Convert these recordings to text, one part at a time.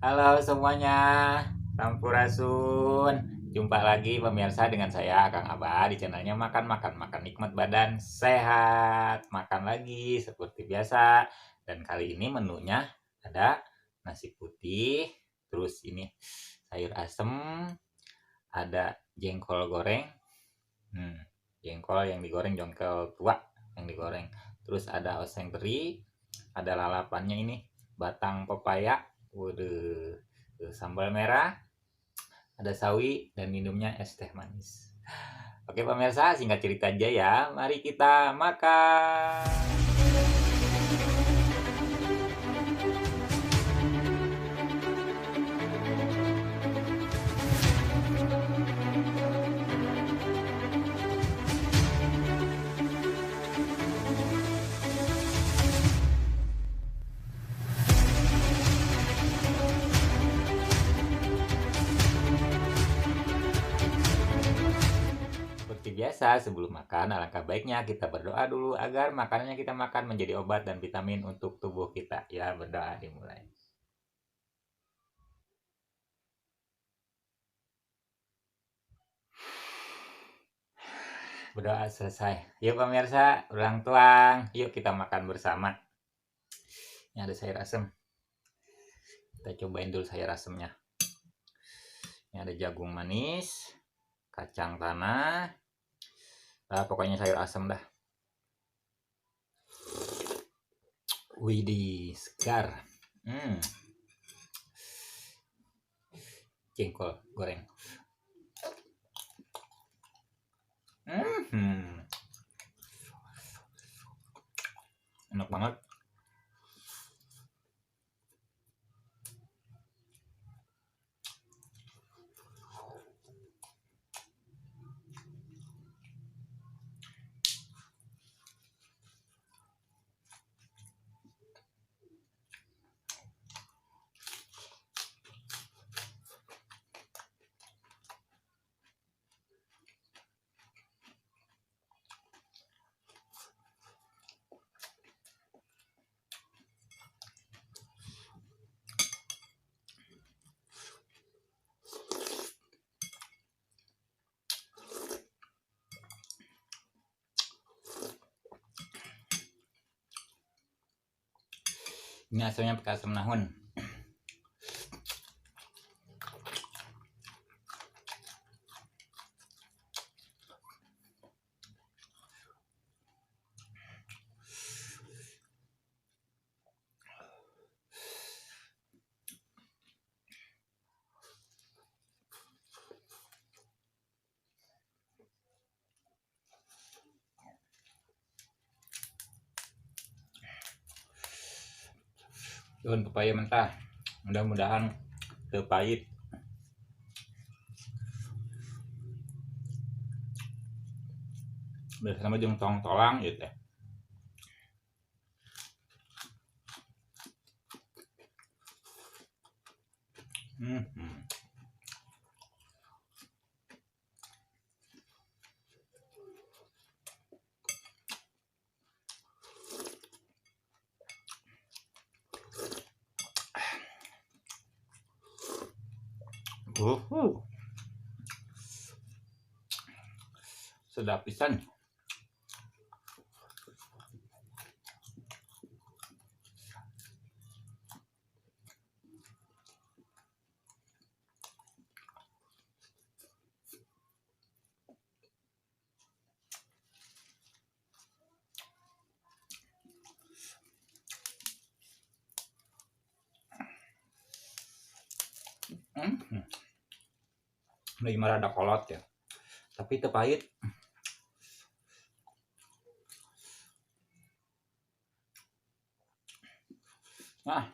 Halo semuanya, Sampurasun. Jumpa lagi pemirsa dengan saya Kang Abah di channelnya Makan Makan Makan Nikmat Badan Sehat. Makan lagi seperti biasa. Dan kali ini menunya ada nasi putih, terus ini sayur asem, ada jengkol goreng. Hmm, jengkol yang digoreng, jengkol tua yang digoreng. Terus ada oseng teri, ada lalapannya ini, batang pepaya. Waduh, tuh, sambal merah, ada sawi, dan minumnya es teh manis. Oke pemirsa, singkat cerita aja ya. Mari kita makan. Seperti biasa, sebelum makan, alangkah baiknya kita berdoa dulu agar makanannya kita makan menjadi obat dan vitamin untuk tubuh kita. Ya, berdoa dimulai. Berdoa selesai. Yuk pemirsa, ulang tuang. Yuk kita makan bersama. Ini ada sayur asem. Kita cobain dulu sayur asemnya. Ini ada jagung manis, kacang tanah. Pokoknya sayur asem dah. Widih, segar. Jengkol goreng. Enak banget. Ini asalnya pakai asam nahun. Daun pepaya mentah. Mudah-mudahan terpahit. Bersama jeung tong-tolang gitu ya. Sedap pisan. Lagi rada kolot ya, tapi itu pahit. Nah,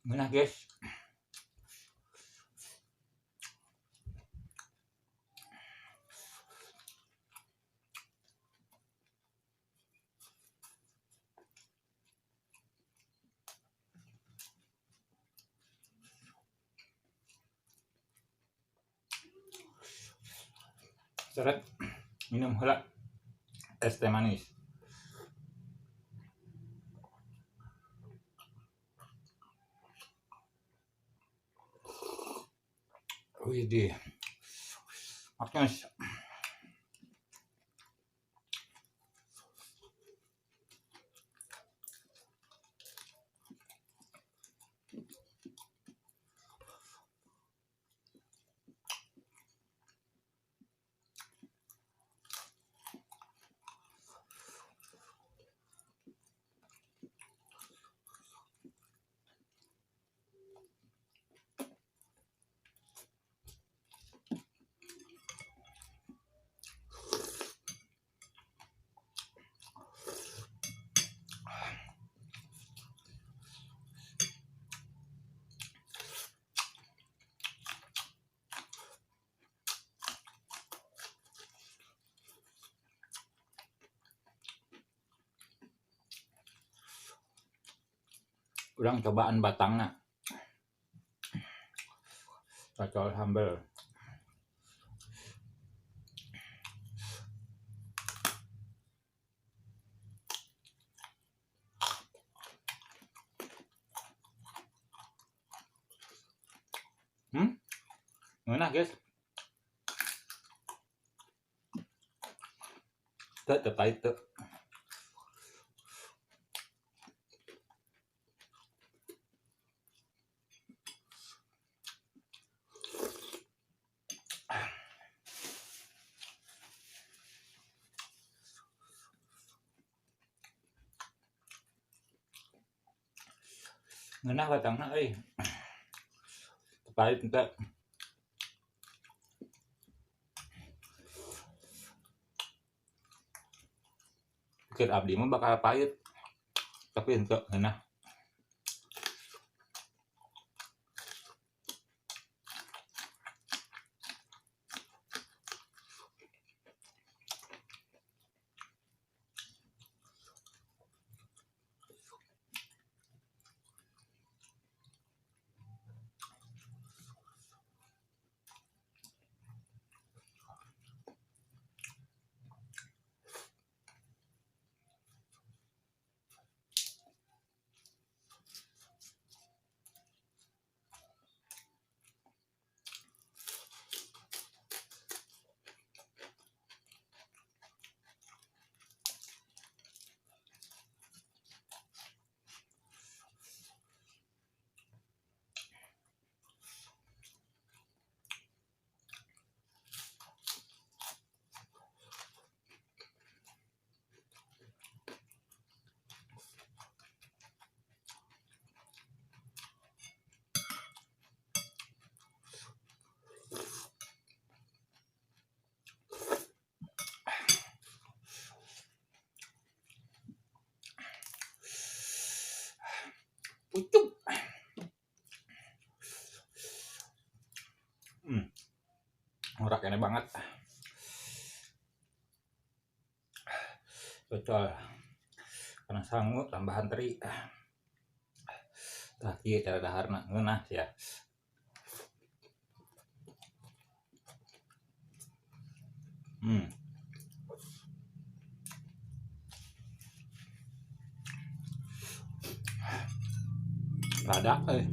Nah guys, seret minum heula es teh manis. Widih, manis. Urang cobaan batangna, cocol sambel. Enak guys. Teu pahit teu. Ngeunah batangna euy. Teu pahit teu. Pikir abdi mah bakal pahit, tapi henteu ngeunah. Pucuk. Ora kene banget. Cocol. Karena sangu tambahan teri. Tah kieu cara daharna ngeunah sia. Rada euy.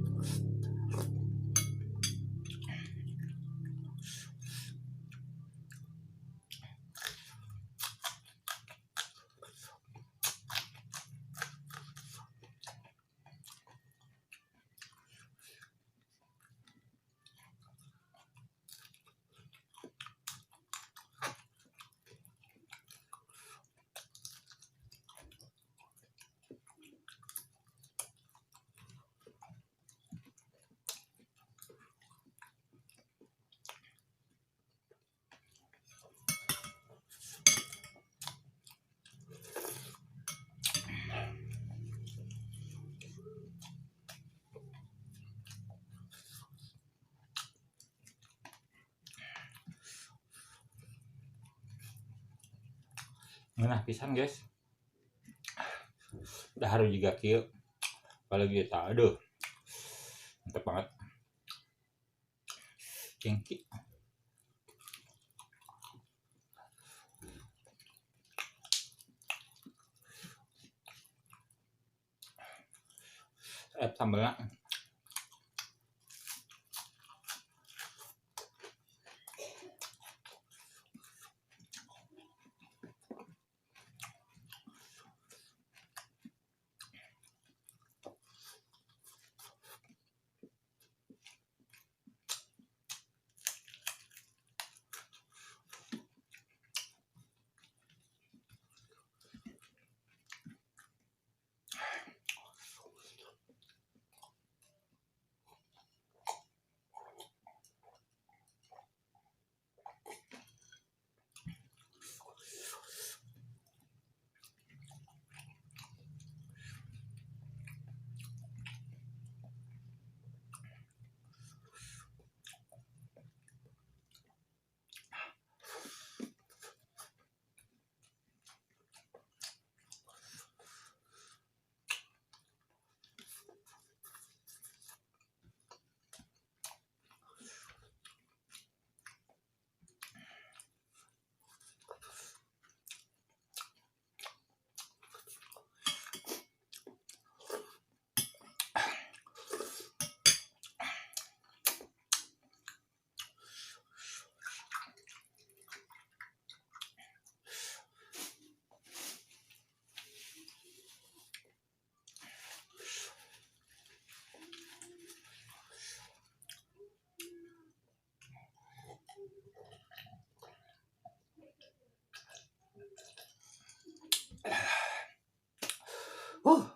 Nah pisan guys, udah harus juga kieu apalagi kita, aduh mantep banget cengki. Sambelnya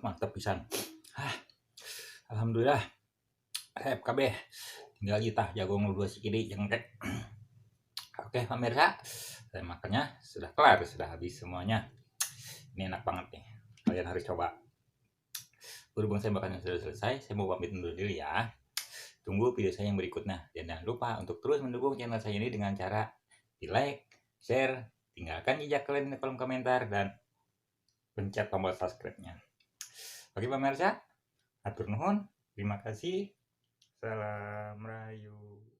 mantep pisan. Alhamdulillah FKB tinggal kita jagung dua sikidi jengkek. Oke pemirsa, saya makannya sudah kelar, sudah habis semuanya. Ini enak banget nih, kalian harus coba. Berhubung saya makannya sudah selesai, saya mau pamit undur diri ya. Tunggu video saya yang berikutnya. Dan jangan lupa untuk terus mendukung channel saya ini dengan cara di like, share, tinggalkan jejak kalian di kolom komentar, dan pencet tombol subscribe-nya. Oke pemirsa, atur nuhun, terima kasih. Salam Rayu.